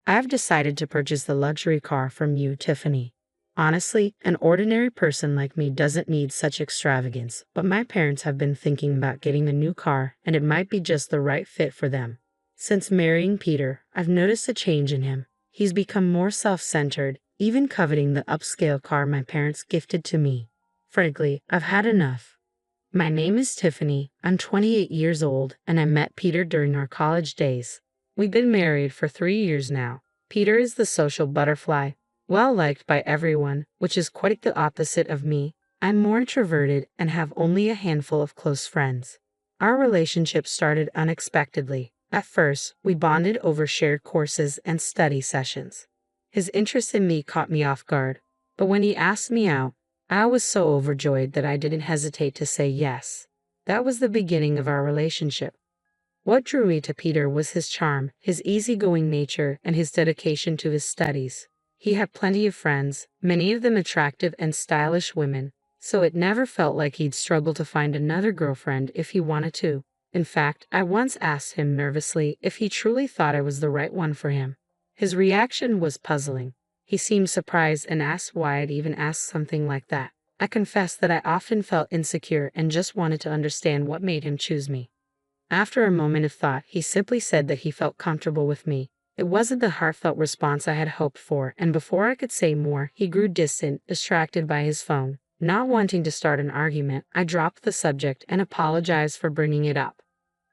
I've decided to purchase the luxury car from you, Tiffany. Honestly, an ordinary person like me doesn't need such extravagance, but my parents have been thinking about getting a new car, and it might be just the right fit for them. Since marrying Peter, I've noticed a change in him. He's become more self-centered, even coveting the upscale car my parents gifted to me. Frankly, I've had enough. My name is Tiffany. I'm 28 years old, and I met Peter during our college days. We've been married for 3 years now. Peter is the social butterfly, well liked by everyone, which is quite the opposite of me. I'm more introverted and have only a handful of close friends. Our relationship started unexpectedly. At first, we bonded over shared courses and study sessions. His interest in me caught me off guard, but when he asked me out, I was so overjoyed that I didn't hesitate to say yes. That was the beginning of our relationship. What drew me to Peter was his charm, his easygoing nature, and his dedication to his studies. He had plenty of friends, many of them attractive and stylish women, so it never felt like he'd struggle to find another girlfriend if he wanted to. In fact, I once asked him nervously if he truly thought I was the right one for him. His reaction was puzzling. He seemed surprised and asked why I'd even asked something like that. I confessed that I often felt insecure and just wanted to understand what made him choose me. After a moment of thought, he simply said that he felt comfortable with me. It wasn't the heartfelt response I had hoped for, and before I could say more, he grew distant, distracted by his phone. Not wanting to start an argument, I dropped the subject and apologized for bringing it up.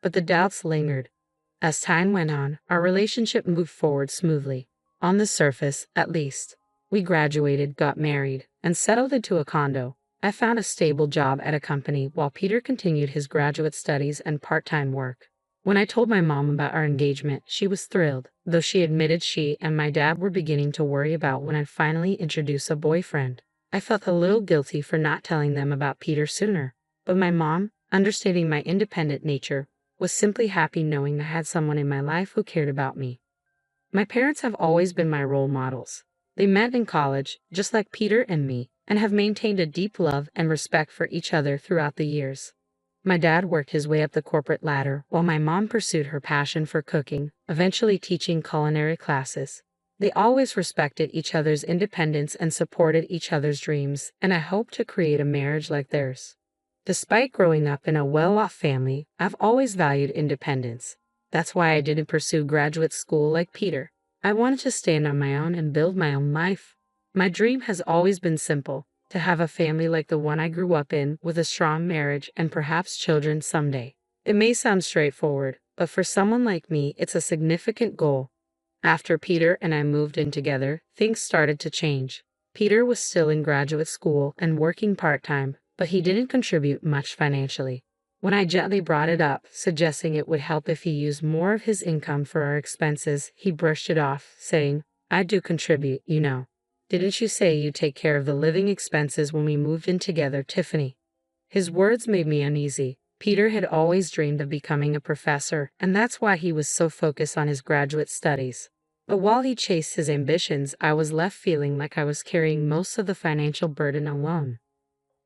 But the doubts lingered. As time went on, our relationship moved forward smoothly. On the surface, at least. We graduated, got married, and settled into a condo. I found a stable job at a company while Peter continued his graduate studies and part-time work. When I told my mom about our engagement, she was thrilled, though she admitted she and my dad were beginning to worry about when I'd finally introduce a boyfriend. I felt a little guilty for not telling them about Peter sooner, but my mom, understanding my independent nature, was simply happy knowing I had someone in my life who cared about me. My parents have always been my role models. They met in college, just like Peter and me, and have maintained a deep love and respect for each other throughout the years. My dad worked his way up the corporate ladder, while my mom pursued her passion for cooking, eventually teaching culinary classes. They always respected each other's independence and supported each other's dreams, and I hope to create a marriage like theirs. Despite growing up in a well-off family, I've always valued independence. That's why I didn't pursue graduate school like Peter. I wanted to stand on my own and build my own life. My dream has always been simple, to have a family like the one I grew up in, with a strong marriage and perhaps children someday. It may sound straightforward, but for someone like me, it's a significant goal. After Peter and I moved in together, things started to change. Peter was still in graduate school and working part-time, but he didn't contribute much financially. When I gently brought it up, suggesting it would help if he used more of his income for our expenses, he brushed it off, saying, "I do contribute, you know. Didn't you say you'd take care of the living expenses when we moved in together, Tiffany?" His words made me uneasy. Peter had always dreamed of becoming a professor, and that's why he was so focused on his graduate studies. But while he chased his ambitions, I was left feeling like I was carrying most of the financial burden alone.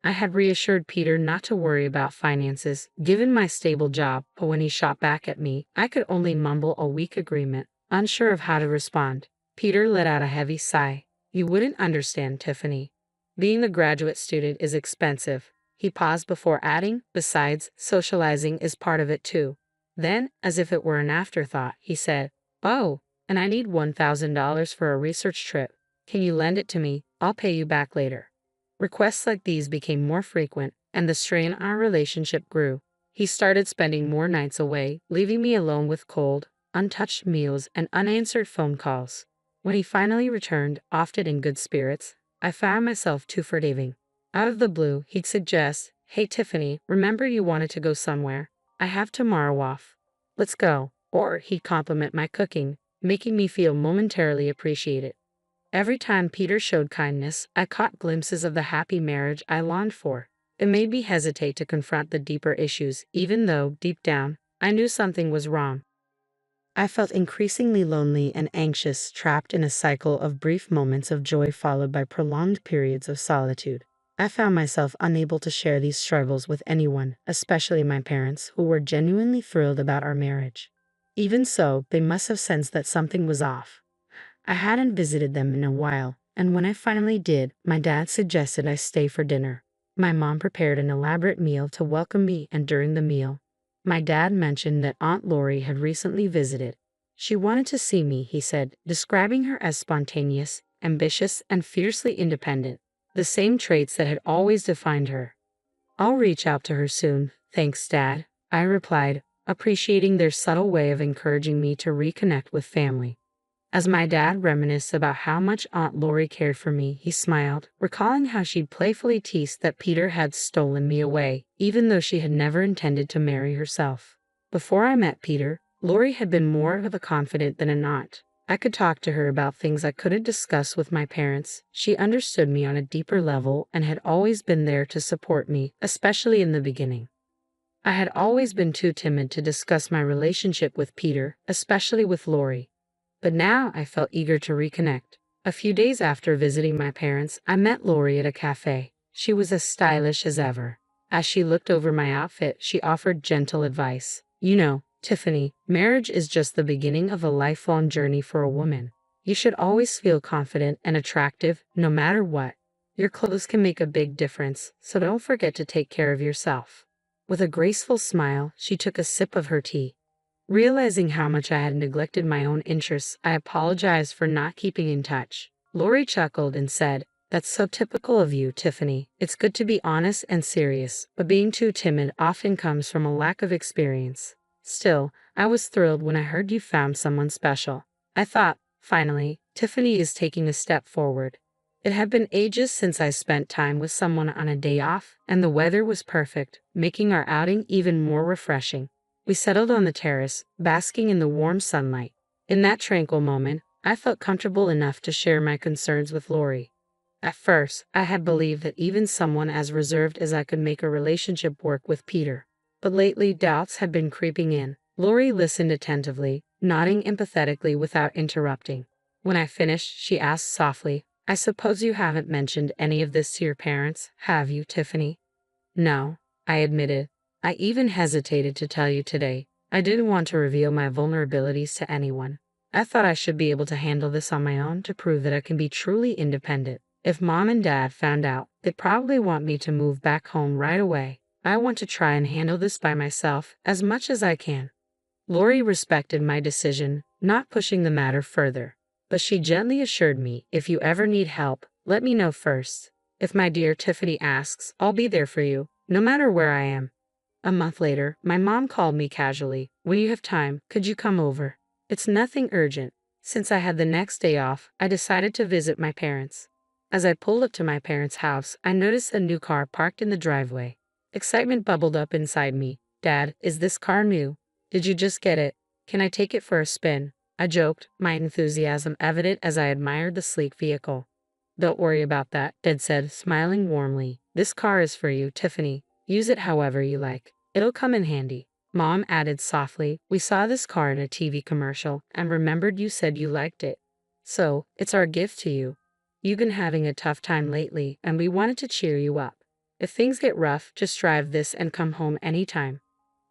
I had reassured Peter not to worry about finances, given my stable job, but when he shot back at me, I could only mumble a weak agreement, unsure of how to respond. Peter let out a heavy sigh. "You wouldn't understand, Tiffany. Being a graduate student is expensive." He paused before adding, "Besides, socializing is part of it too." Then, as if it were an afterthought, he said, "Oh, and I need $1,000 for a research trip. Can you lend it to me? I'll pay you back later." Requests like these became more frequent, and the strain on our relationship grew. He started spending more nights away, leaving me alone with cold, untouched meals and unanswered phone calls. When he finally returned, often in good spirits, I found myself too forgiving. Out of the blue, he'd suggest, "Hey Tiffany, remember you wanted to go somewhere? I have tomorrow off. Let's go." Or he'd compliment my cooking, making me feel momentarily appreciated. Every time Peter showed kindness, I caught glimpses of the happy marriage I longed for. It made me hesitate to confront the deeper issues, even though, deep down, I knew something was wrong. I felt increasingly lonely and anxious, trapped in a cycle of brief moments of joy followed by prolonged periods of solitude. I found myself unable to share these struggles with anyone, especially my parents, who were genuinely thrilled about our marriage. Even so, they must have sensed that something was off. I hadn't visited them in a while, and when I finally did, my dad suggested I stay for dinner. My mom prepared an elaborate meal to welcome me, and during the meal, my dad mentioned that Aunt Lori had recently visited. She wanted to see me, he said, describing her as spontaneous, ambitious, and fiercely independent, the same traits that had always defined her. I'll reach out to her soon, thanks, Dad, I replied, appreciating their subtle way of encouraging me to reconnect with family. As my dad reminisced about how much Aunt Lori cared for me, he smiled, recalling how she'd playfully teased that Peter had stolen me away, even though she had never intended to marry herself. Before I met Peter, Lori had been more of a confidant than an aunt. I could talk to her about things I couldn't discuss with my parents. She understood me on a deeper level and had always been there to support me, especially in the beginning. I had always been too timid to discuss my relationship with Peter, especially with Lori. But now I felt eager to reconnect. A few days after visiting my parents, I met Lori at a cafe. She was as stylish as ever. As she looked over my outfit, she offered gentle advice. You know, Tiffany, marriage is just the beginning of a lifelong journey for a woman. You should always feel confident and attractive, no matter what. Your clothes can make a big difference, so don't forget to take care of yourself. With a graceful smile, she took a sip of her tea. Realizing how much I had neglected my own interests, I apologized for not keeping in touch. Lori chuckled and said, "That's so typical of you, Tiffany. It's good to be honest and serious, but being too timid often comes from a lack of experience." Still, I was thrilled when I heard you found someone special. I thought, finally, Tiffany is taking a step forward. It had been ages since I spent time with someone on a day off, and the weather was perfect, making our outing even more refreshing. We settled on the terrace, basking in the warm sunlight. In that tranquil moment, I felt comfortable enough to share my concerns with Lori. At first, I had believed that even someone as reserved as I could make a relationship work with Peter. But lately, doubts had been creeping in. Lori listened attentively, nodding empathetically without interrupting. When I finished, she asked softly, "I suppose you haven't mentioned any of this to your parents, have you, Tiffany?" "No," I admitted. "I even hesitated to tell you today. I didn't want to reveal my vulnerabilities to anyone. I thought I should be able to handle this on my own to prove that I can be truly independent. If Mom and Dad found out, they'd probably want me to move back home right away. I want to try and handle this by myself as much as I can." Lori respected my decision, not pushing the matter further. But she gently assured me, "If you ever need help, let me know first. If my dear Tiffany asks, I'll be there for you, no matter where I am." A month later, my mom called me casually. "When you have time, could you come over? It's nothing urgent." Since I had the next day off, I decided to visit my parents. As I pulled up to my parents' house, I noticed a new car parked in the driveway. Excitement bubbled up inside me. "Dad, is this car new? Did you just get it? Can I take it for a spin?" I joked, my enthusiasm evident as I admired the sleek vehicle. "Don't worry about that," Dad said, smiling warmly. "This car is for you, Tiffany. Use it however you like. It'll come in handy." Mom added softly, "We saw this car in a TV commercial and remembered you said you liked it. So, it's our gift to you. You've been having a tough time lately, and we wanted to cheer you up. If things get rough, just drive this and come home anytime."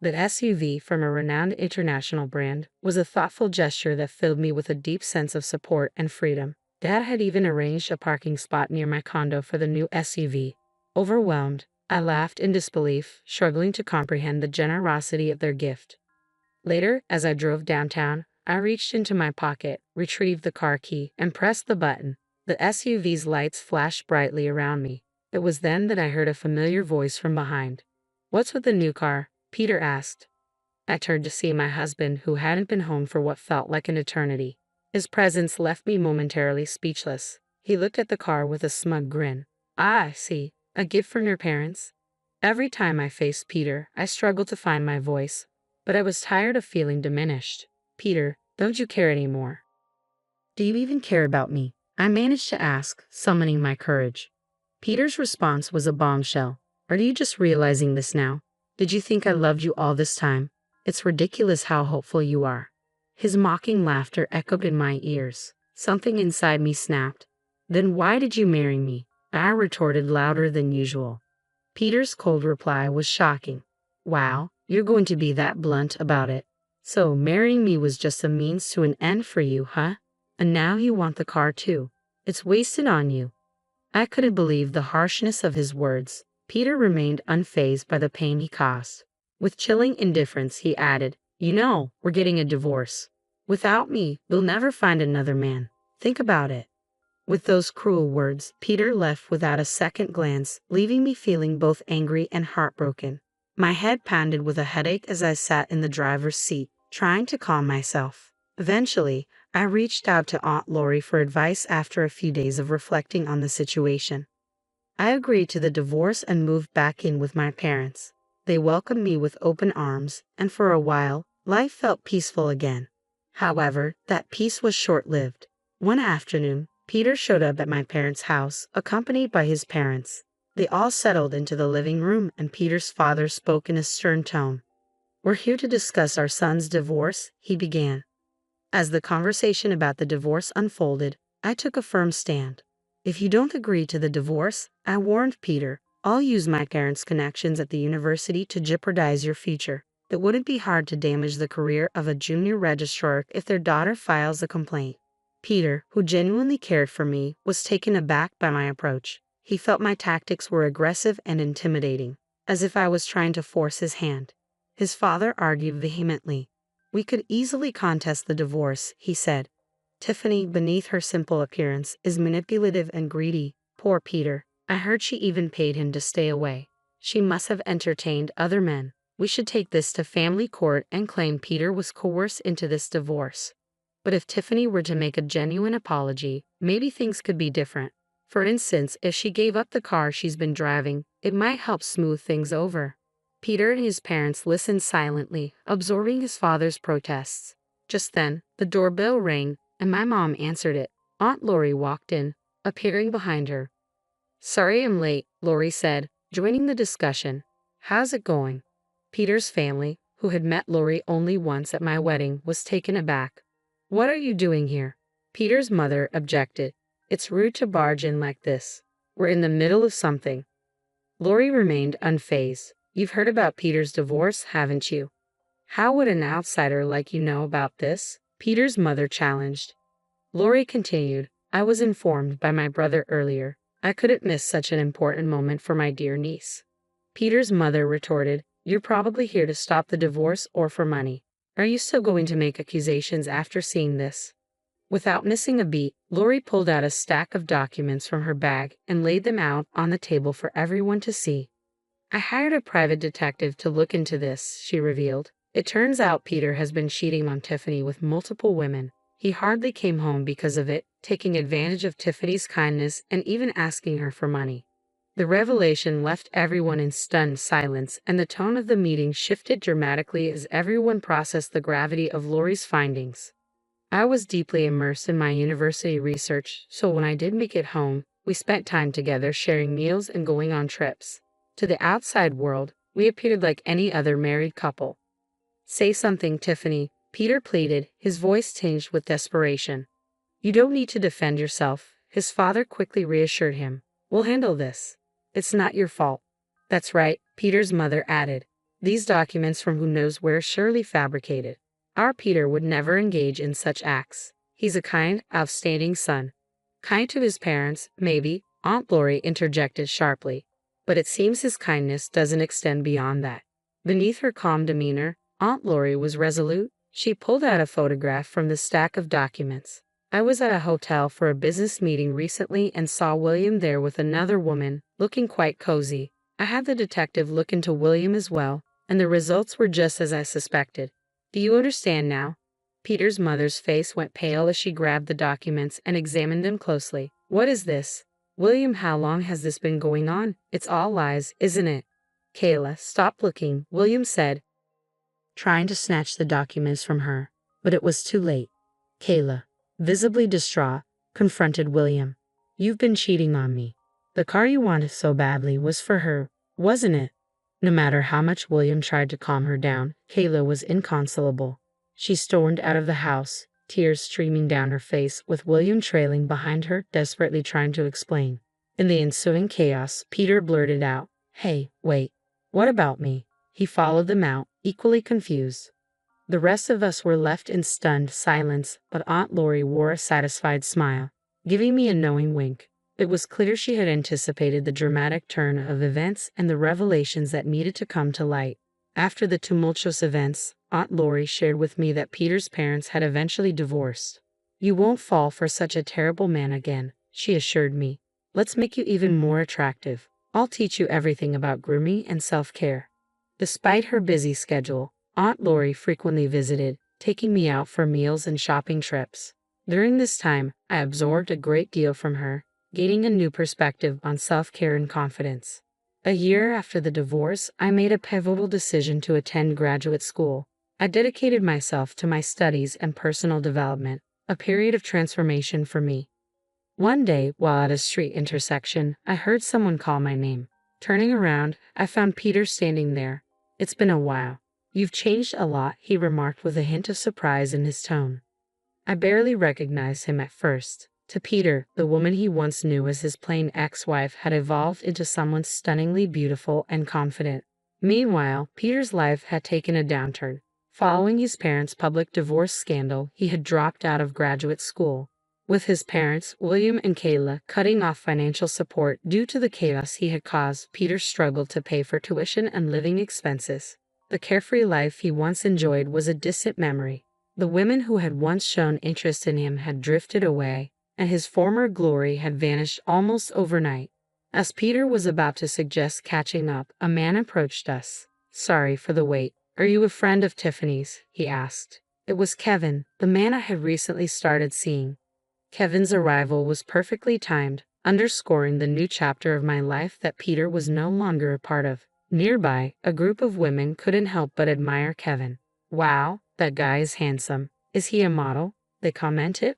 The SUV, from a renowned international brand, was a thoughtful gesture that filled me with a deep sense of support and freedom. Dad had even arranged a parking spot near my condo for the new SUV. Overwhelmed, I laughed in disbelief, struggling to comprehend the generosity of their gift. Later, as I drove downtown, I reached into my pocket, retrieved the car key, and pressed the button. The SUV's lights flashed brightly around me. It was then that I heard a familiar voice from behind. "What's with the new car?" Peter asked. I turned to see my husband, who hadn't been home for what felt like an eternity. His presence left me momentarily speechless. He looked at the car with a smug grin. "Ah, I see. A gift from your parents?" Every time I faced Peter, I struggled to find my voice, but I was tired of feeling diminished. "Peter, don't you care anymore? Do you even care about me?" I managed to ask, summoning my courage. Peter's response was a bombshell. "Are you just realizing this now? Did you think I loved you all this time? It's ridiculous how hopeful you are." His mocking laughter echoed in my ears. Something inside me snapped. "Then why did you marry me?" I retorted louder than usual. Peter's cold reply was shocking. "Wow, you're going to be that blunt about it. So marrying me was just a means to an end for you, huh? And now you want the car too. It's wasted on you. I couldn't believe the harshness of his words. Peter remained unfazed by the pain he caused. With chilling indifference, he added, "You know, we're getting a divorce. Without me, you'll never find another man. Think about it." With those cruel words, Peter left without a second glance, leaving me feeling both angry and heartbroken. My head pounded with a headache as I sat in the driver's seat, trying to calm myself. Eventually, I reached out to Aunt Lori for advice after a few days of reflecting on the situation. I agreed to the divorce and moved back in with my parents. They welcomed me with open arms, and for a while, life felt peaceful again. However, that peace was short-lived. One afternoon, Peter showed up at my parents' house, accompanied by his parents. They all settled into the living room, and Peter's father spoke in a stern tone. "We're here to discuss our son's divorce," he began. As the conversation about the divorce unfolded, I took a firm stand. "If you don't agree to the divorce," I warned Peter, "I'll use my parents' connections at the university to jeopardize your future. It wouldn't be hard to damage the career of a junior registrar if their daughter files a complaint." Peter, who genuinely cared for me, was taken aback by my approach. He felt my tactics were aggressive and intimidating, as if I was trying to force his hand. His father argued vehemently. "We could easily contest the divorce," he said. "Tiffany, beneath her simple appearance, is manipulative and greedy. Poor Peter. I heard she even paid him to stay away. She must have entertained other men. We should take this to family court and claim Peter was coerced into this divorce. But if Tiffany were to make a genuine apology, maybe things could be different. For instance, if she gave up the car she's been driving, it might help smooth things over." Peter and his parents listened silently, absorbing his father's protests. Just then, the doorbell rang, and my mom answered it. Aunt Lori walked in, appearing behind her. "Sorry I'm late," Lori said, joining the discussion. "How's it going?" Peter's family, who had met Lori only once at my wedding, was taken aback. "What are you doing here?" Peter's mother objected. "It's rude to barge in like this. We're in the middle of something." Lori remained unfazed. "You've heard about Peter's divorce, haven't you? How would an outsider like you know about this?" Peter's mother challenged. Lori continued, "I was informed by my brother earlier. I couldn't miss such an important moment for my dear niece." Peter's mother retorted, "You're probably here to stop the divorce or for money. Are you still going to make accusations after seeing this?" Without missing a beat, Lori pulled out a stack of documents from her bag and laid them out on the table for everyone to see. "I hired a private detective to look into this," she revealed. "It turns out Peter has been cheating on Tiffany with multiple women. He hardly came home because of it, taking advantage of Tiffany's kindness and even asking her for money." The revelation left everyone in stunned silence, and the tone of the meeting shifted dramatically as everyone processed the gravity of Lori's findings. I was deeply immersed in my university research, so when I did make it home, we spent time together sharing meals and going on trips. To the outside world, we appeared like any other married couple. "Say something, Tiffany," Peter pleaded, his voice tinged with desperation. "You don't need to defend yourself," his father quickly reassured him. "We'll handle this. It's not your fault." "That's right," Peter's mother added. "These documents from who knows where surely fabricated. Our Peter would never engage in such acts. He's a kind, outstanding son." "Kind to his parents, maybe," Aunt Lori interjected sharply. "But it seems his kindness doesn't extend beyond that." Beneath her calm demeanor, Aunt Lori was resolute. She pulled out a photograph from the stack of documents. "I was at a hotel for a business meeting recently and saw William there with another woman, looking quite cozy. I had the detective look into William as well, and the results were just as I suspected. Do you understand now?" Peter's mother's face went pale as she grabbed the documents and examined them closely. "What is this? William, how long has this been going on? It's all lies, isn't it?" "Kayla, stop looking," William said, trying to snatch the documents from her. But it was too late. Kayla, visibly distraught, confronted William. "You've been cheating on me. The car you wanted so badly was for her, wasn't it?" No matter how much William tried to calm her down, Kayla was inconsolable. She stormed out of the house, tears streaming down her face, with William trailing behind her, desperately trying to explain. In the ensuing chaos, Peter blurted out, "Hey, wait. What about me?" He followed them out, equally confused. The rest of us were left in stunned silence, but Aunt Lori wore a satisfied smile, giving me a knowing wink. It was clear she had anticipated the dramatic turn of events and the revelations that needed to come to light. After the tumultuous events, Aunt Lori shared with me that Peter's parents had eventually divorced. "You won't fall for such a terrible man again," she assured me. "Let's make you even more attractive. I'll teach you everything about grooming and self-care." Despite her busy schedule, Aunt Lori frequently visited, taking me out for meals and shopping trips. During this time, I absorbed a great deal from her, gaining a new perspective on self-care and confidence. A year after the divorce, I made a pivotal decision to attend graduate school. I dedicated myself to my studies and personal development, a period of transformation for me. One day, while at a street intersection, I heard someone call my name. Turning around, I found Peter standing there. "It's been a while. You've changed a lot," he remarked with a hint of surprise in his tone. I barely recognized him at first. To Peter, the woman he once knew as his plain ex-wife had evolved into someone stunningly beautiful and confident. Meanwhile, Peter's life had taken a downturn. Following his parents' public divorce scandal, he had dropped out of graduate school. With his parents, William and Kayla, cutting off financial support due to the chaos he had caused, Peter struggled to pay for tuition and living expenses. The carefree life he once enjoyed was a distant memory. The women who had once shown interest in him had drifted away, and his former glory had vanished almost overnight. As Peter was about to suggest catching up, a man approached us. "Sorry for the wait. Are you a friend of Tiffany's?" he asked. It was Kevin, the man I had recently started seeing. Kevin's arrival was perfectly timed, underscoring the new chapter of my life that Peter was no longer a part of. Nearby, a group of women couldn't help but admire Kevin. "Wow, that guy is handsome. Is he a model?" they commented.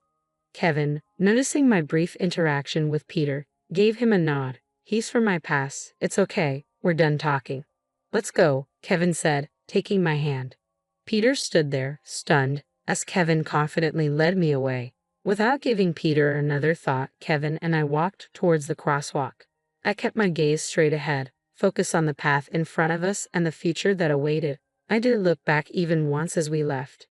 Kevin, noticing my brief interaction with Peter, gave him a nod. "He's from my past. It's okay. We're done talking." "Let's go," Kevin said, taking my hand. Peter stood there, stunned, as Kevin confidently led me away. Without giving Peter another thought, Kevin and I walked towards the crosswalk. I kept my gaze straight ahead, focused on the path in front of us and the future that awaited. I didn't look back even once as we left.